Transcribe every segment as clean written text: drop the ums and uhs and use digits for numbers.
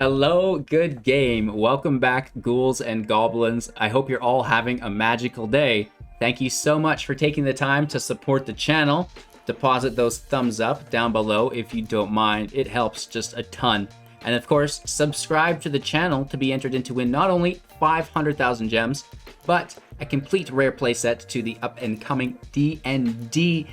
Hello, good game. Welcome back, ghouls and goblins. I hope you're all having a magical day. Thank you so much for taking the time to support the channel. Deposit those thumbs up down below if you don't mind. It helps just a ton. And of course, subscribe to the channel to be entered in to win not only 500,000 gems, but a complete rare playset to the up-and-coming D&D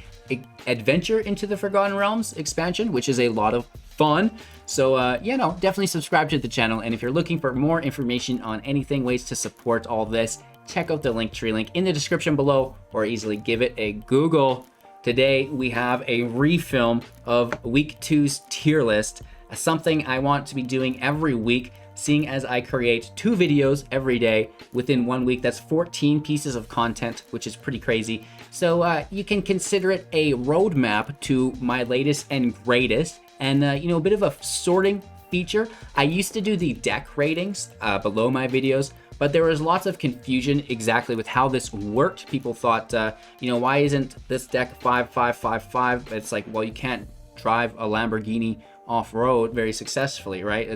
Adventure into the Forgotten Realms expansion, which is a lot of fun. So definitely subscribe to the channel. And if you're looking for more information on anything, ways to support all this, check out the Linktree link in the description below, or easily give it a Google. Today we have a refilm of week 2's tier list, something I want to be doing every week, seeing as I create 2 videos every day within 1 week. That's 14 pieces of content, which is pretty crazy. So you can consider it a roadmap to my latest and greatest, and a bit of a sorting feature. I used to do the deck ratings below my videos, but there was lots of confusion exactly with how this worked. People thought, why isn't this deck 5-5-5-5? It's like, well, you can't drive a Lamborghini off-road very successfully, right?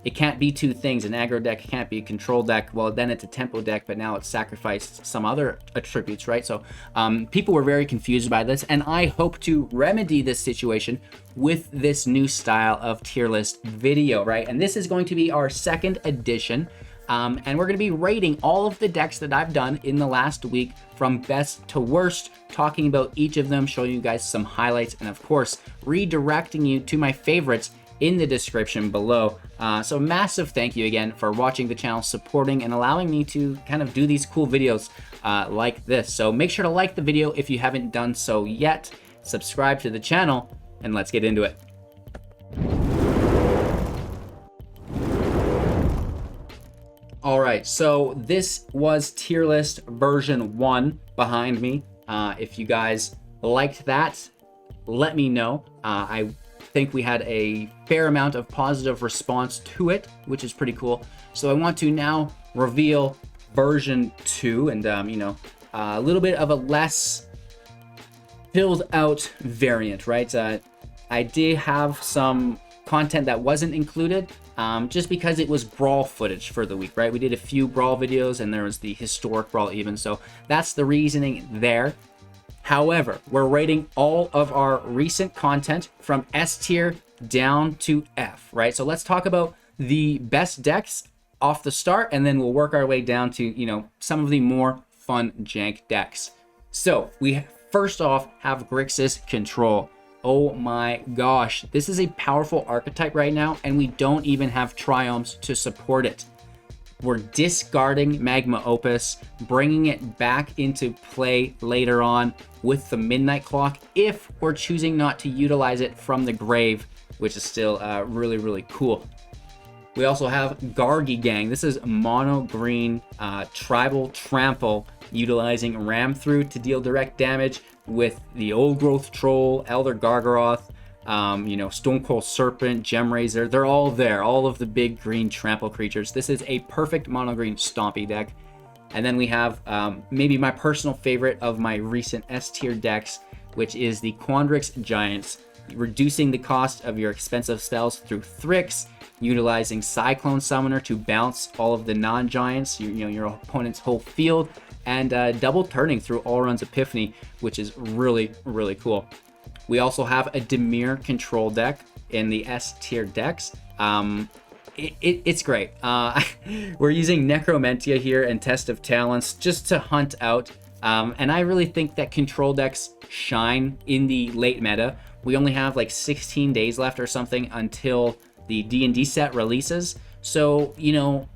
It can't be 2 things. An aggro deck can't be a control deck. Well, then it's a tempo deck, but now it's sacrificed some other attributes, right? So people were very confused by this, and I hope to remedy this situation with this new style of tier list video, right? And this is going to be our 2nd edition. And we're going to be rating all of the decks that I've done in the last week from best to worst, talking about each of them, showing you guys some highlights, and of course, redirecting you to my favorites in the description below. So massive thank you again for watching the channel, supporting, and allowing me to kind of do these cool videos like this. So make sure to like the video if you haven't done so yet, subscribe to the channel, and let's get into it. All right, so this was tier list version 1 behind me. If you guys liked that, let me know. I think we had a fair amount of positive response to it, which is pretty cool. So I want to now reveal version 2, and a little bit of a less filled out variant, right? I did have some content that wasn't included, just because it was brawl footage for the week, right? We did a few brawl videos, and there was the historic brawl even, so that's the reasoning there. However, we're rating all of our recent content from S tier down to F, right? So let's talk about the best decks off the start, and then we'll work our way down to, some of the more fun jank decks. So we first off have Grixis Control. Oh my gosh, this is a powerful archetype right now, and we don't even have Triomes to support it. We're discarding Magma Opus, bringing it back into play later on with the Midnight Clock, if we're choosing not to utilize it from the grave, which is still really, really cool. We also have Gargi Gang. This is mono green tribal trample, utilizing Ram Through to deal direct damage with the Old Growth Troll, Elder Gargaroth, Stone Cold Serpent, Gem Razor. They're all there, all of the big green trample creatures. This is a perfect mono green stompy deck. And then we have maybe my personal favorite of my recent S tier decks, which is the Quandrix Giants, reducing the cost of your expensive spells through Thrix, utilizing Cyclone Summoner to bounce all of the non-giants, your opponent's whole field, and double turning through Allrun's Epiphany, which is really, really cool. We also have a Dimir control deck in the S tier decks. It's great. We're using Necromentia here and Test of Talents just to hunt out, and I really think that control decks shine in the late meta. We only have like 16 days left or something until the D&D set releases. So,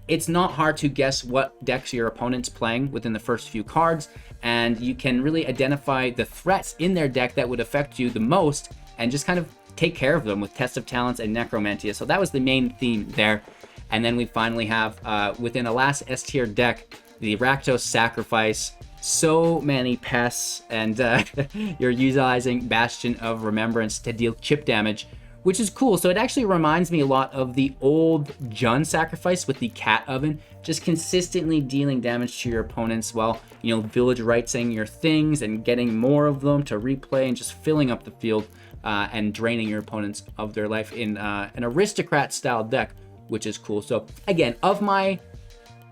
it's not hard to guess what decks your opponent's playing within the first few cards, and you can really identify the threats in their deck that would affect you the most and just kind of take care of them with Test of Talents and Necromentia. So that was the main theme there. And then we finally have, within the last S tier deck, the Rakdos Sacrifice. So many pests, and you're utilizing Bastion of Remembrance to deal chip damage, which is cool. So it actually reminds me a lot of the old Jund Sacrifice with the Cat Oven, just consistently dealing damage to your opponents while, village rightsing your things and getting more of them to replay and just filling up the field and draining your opponents of their life in an aristocrat style deck. which is cool. So again, of my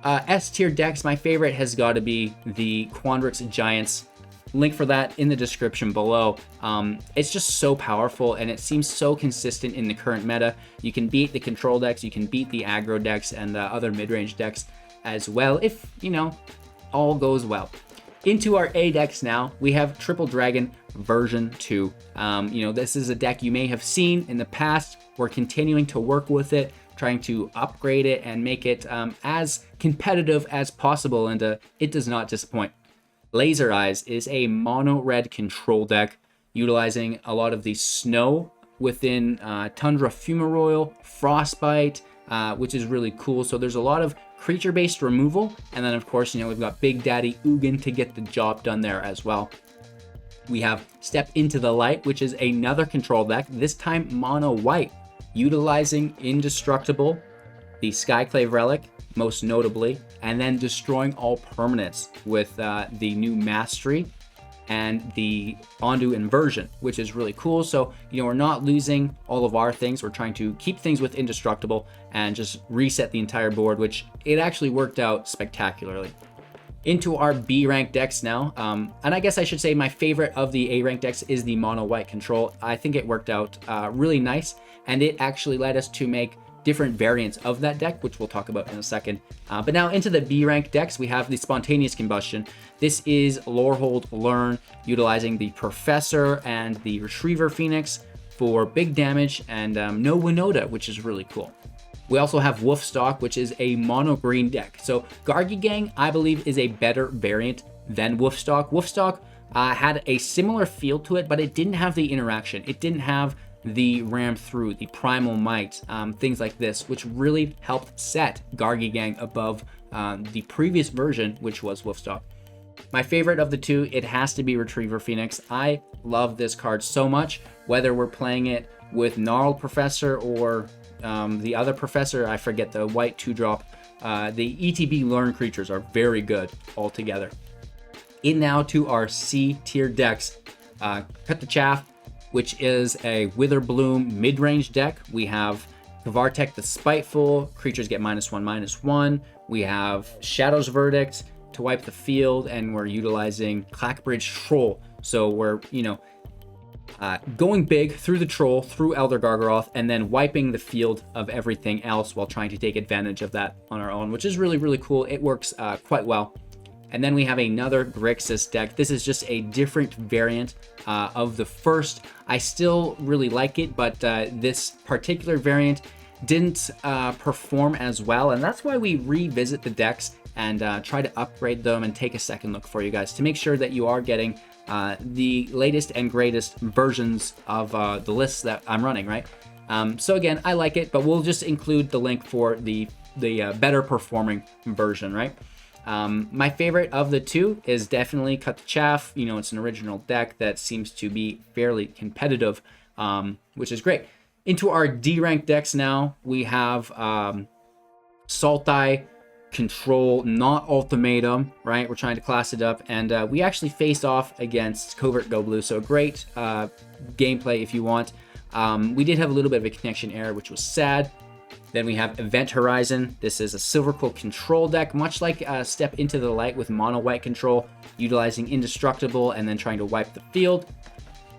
S tier decks, my favorite has got to be the Quandrix Giants. Link for that in the description below. It's just so powerful, and it seems so consistent in the current meta. You can beat the control decks, you can beat the aggro decks, and other mid-range decks as well, if, you know, all goes well. Into our A decks now, we have Triple Dragon version 2. You know, this is a deck you may have seen in the past. We're continuing to work with it, trying to upgrade it and make it as competitive as possible, and it does not disappoint. Laser Eyes is a mono red control deck utilizing a lot of the snow within Tundra Fumarole, Frostbite, which is really cool. So there's a lot of creature-based removal, and then of course, you know, we've got Big Daddy Ugin to get the job done there as well. We have Step Into the Light, which is another control deck, this time mono white, utilizing Indestructible, the Skyclave Relic, most notably, and then destroying all permanents with the new Mastery and the Ondu Inversion, which is really cool. So, you know, we're not losing all of our things. We're trying to keep things with Indestructible and just reset the entire board, which it actually worked out spectacularly. Into our B rank decks now, and I guess I should say my favorite of the A rank decks is the mono white control. I think it worked out really nice, and it actually led us to make different variants of that deck, which we'll talk about in a second. But now into the B rank decks, we have the Spontaneous Combustion. This is Lorehold Learn, utilizing the Professor and the Retriever Phoenix for big damage, and no Winota, which is really cool. We also have Wolfstock, which is a mono green deck. So Gargi Gang, I believe, is a better variant than Wolfstock. Wolfstock had a similar feel to it, but it didn't have the interaction. It didn't have the ram through, the primal might, things like this, which really helped set Gargi Gang above the previous version, which was Wolfstock. My favorite of the two, it has to be Retriever Phoenix. I love this card so much, whether we're playing it with Gnarled Professor or the other Professor, I forget, the white 2-drop. The ETB Learn creatures are very good altogether. In now to our C tier decks. Cut the Chaff, which is a Witherbloom mid-range deck. We have Kavartek the Spiteful, creatures get -1/-1. We have Shadow's Verdict to wipe the field, and we're utilizing Clackbridge Troll. So we're, you know, going big through the Troll, through Elder Gargaroth, and then wiping the field of everything else while trying to take advantage of that on our own, which is really, really cool. It works quite well. And then we have another Grixis deck. This is just a different variant of the first. I still really like it, but this particular variant didn't perform as well. And that's why we revisit the decks and try to upgrade them and take a second look for you guys to make sure that you are getting the latest and greatest versions of the lists that I'm running, right? So again, I like it, but we'll just include the link for the better performing version, right? My favorite of the two is definitely Cut the Chaff. You know, it's an original deck that seems to be fairly competitive, which is great. Into our D rank decks now, we have Sultai, Control, not Ultimatum, right? We're trying to class it up, and we actually faced off against Covert Go Blue, so great gameplay if you want. We did have a little bit of a connection error, which was sad. Then we have Event Horizon. This is a Silverquill control deck, much like Step Into the Light with mono white control, utilizing Indestructible and then trying to wipe the field.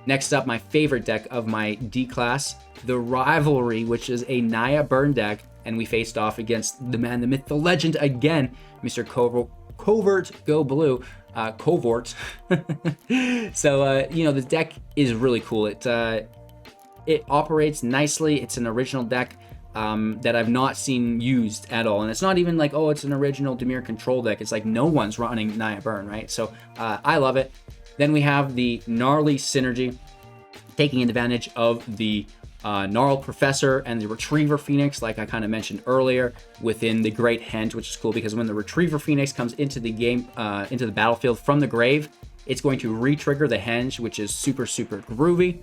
Next up, my favorite deck of my D class, the Rivalry, which is a Naya burn deck, and we faced off against the man, the myth, the legend again, Mr. Covert Go Blue. Covert. So, you know, the deck is really cool. It operates nicely. It's an original deck that I've not seen used at all. And it's not even like, oh, it's an original Dimir control deck. It's like no one's running Naya Burn, right? So I love it. Then we have the Gnarly Synergy, taking advantage of the Gnarled Professor and the Retriever Phoenix, like I kind of mentioned earlier, within the Great Henge, which is cool because when the Retriever Phoenix comes into the game, into the battlefield from the grave, it's going to re-trigger the Henge, which is super, super groovy.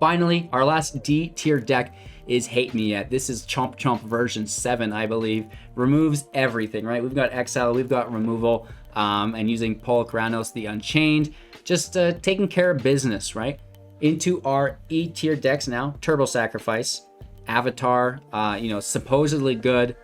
Finally, our last D tier deck is Hate Me Yet. This is Chomp Chomp version 7, I believe. Removes everything, right? We've got exile, we've got removal, and using Paul Kranos the Unchained, just taking care of business, right? Into our E tier decks now, Turbo Sacrifice, Avatar, you know, supposedly good.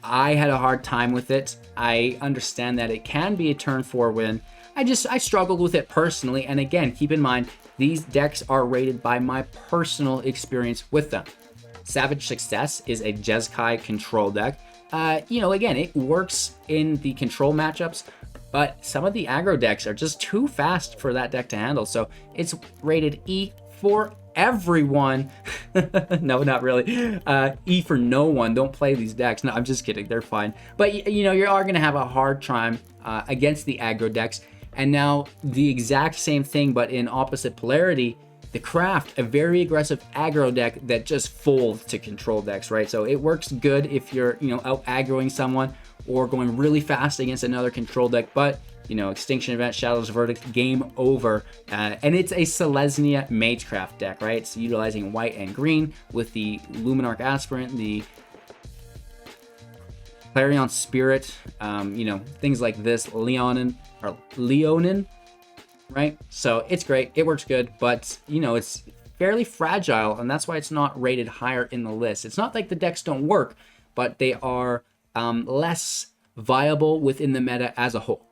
I had a hard time with it. I understand that it can be a turn 4 win. I struggled with it personally. And again, keep in mind, these decks are rated by my personal experience with them. Savage Success is a Jeskai control deck. You know, again, it works in the control matchups, but some of the aggro decks are just too fast for that deck to handle. So it's rated E for everyone. No, not really. E for no one. Don't play these decks. No, I'm just kidding. They're fine. But, you know, you are going to have a hard time against the aggro decks. And now the exact same thing, but in opposite polarity, the Craft, a very aggressive aggro deck that just folds to control decks, right? So it works good if you're, you know, out aggroing someone or going really fast against another control deck. But, you know, Extinction Event, Shadow's Verdict, game over. And it's a Selesnya Magecraft deck, right? It's utilizing white and green with the Luminarch Aspirant, the Clarion Spirit, you know, things like this, Leonin, right? So it's great, it works good, but you know, it's fairly fragile, and that's why it's not rated higher in the list. It's not like the decks don't work, but they are less viable within the meta as a whole.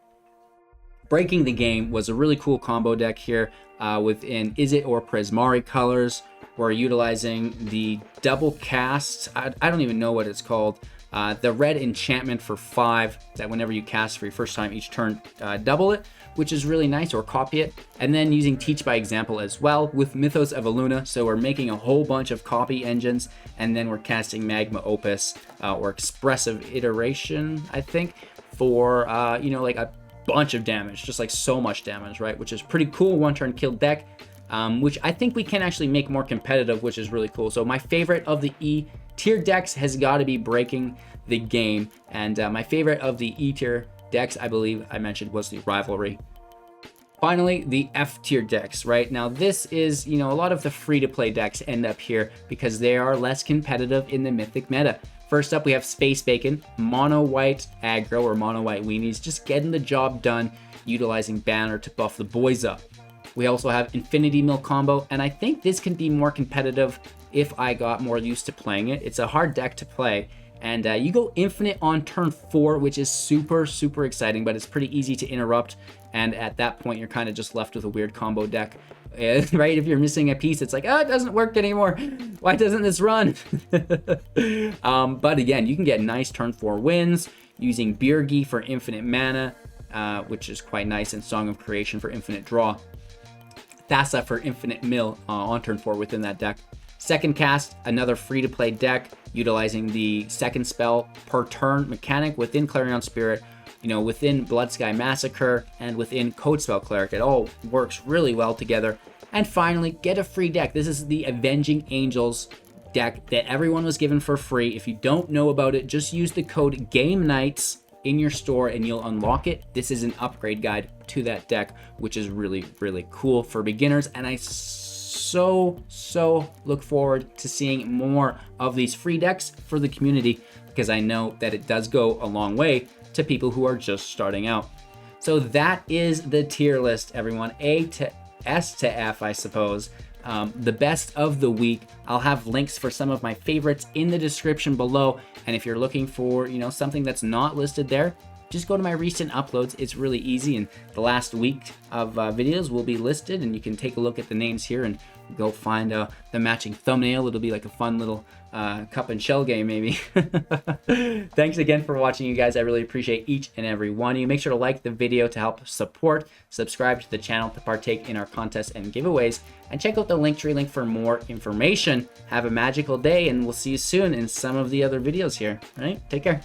Breaking the Game was a really cool combo deck here within Izzet or Prismari colors. We're utilizing the double cast, I don't even know what it's called, the red enchantment for 5 that whenever you cast for your first time each turn, double it, which is really nice, or copy it. And then using Teach by Example as well with Mythos of Aluna. So we're making a whole bunch of copy engines, and then we're casting Magma Opus or Expressive Iteration, I think, for, you know, like a bunch of damage, just like so much damage, right? Which is pretty cool, one turn kill deck, which I think we can actually make more competitive, which is really cool. So my favorite of the E tier decks has got to be Breaking the Game. And my favorite of the E tier decks, I believe I mentioned, was the Rivalry. Finally, the F tier decks, right? Now this is, you know, a lot of the free to play decks end up here because they are less competitive in the Mythic meta. First up, we have Space Bacon, mono white aggro or mono white weenies, just getting the job done, utilizing Banner to buff the boys up. We also have Infinity Mill combo, and I think this can be more competitive if I got more used to playing it. It's a hard deck to play, and you go infinite on turn 4, which is super, super exciting, but it's pretty easy to interrupt, and at that point, you're kind of just left with a weird combo deck. Right? If you're missing a piece, it's like, oh, it doesn't work anymore. Why doesn't this run? But again, you can get nice turn 4 wins using Birgi for infinite mana, which is quite nice, and Song of Creation for infinite draw. Thassa for infinite mill on turn 4 within that deck. Second cast, another free-to-play deck utilizing the second spell per turn mechanic within Clarion Spirit, you know, within Bloodsky Massacre, and within Codespell Cleric. It all works really well together. And finally, get a free deck. This is the Avenging Angels deck that everyone was given for free. If you don't know about it, just use the code GAMENIGHTS in your store and you'll unlock it. This is an upgrade guide to that deck, which is really, really cool for beginners. And I so look forward to seeing more of these free decks for the community, because I know that it does go a long way to people who are just starting out. So that is the tier list, everyone. A to S to F, I suppose. The best of the week. I'll have links for some of my favorites in the description below. And if you're looking for, you know, something that's not listed there, just go to my recent uploads. It's really easy, and the last week of videos will be listed, and you can take a look at the names here and go find the matching thumbnail. It'll be like a fun little cup and shell game, maybe. Thanks again for watching, you guys. I really appreciate each and every one of you. Make sure to like the video to help support, subscribe to the channel to partake in our contests and giveaways, and check out the Linktree link for more information. Have a magical day, and we'll see you soon in some of the other videos here. All right, take care.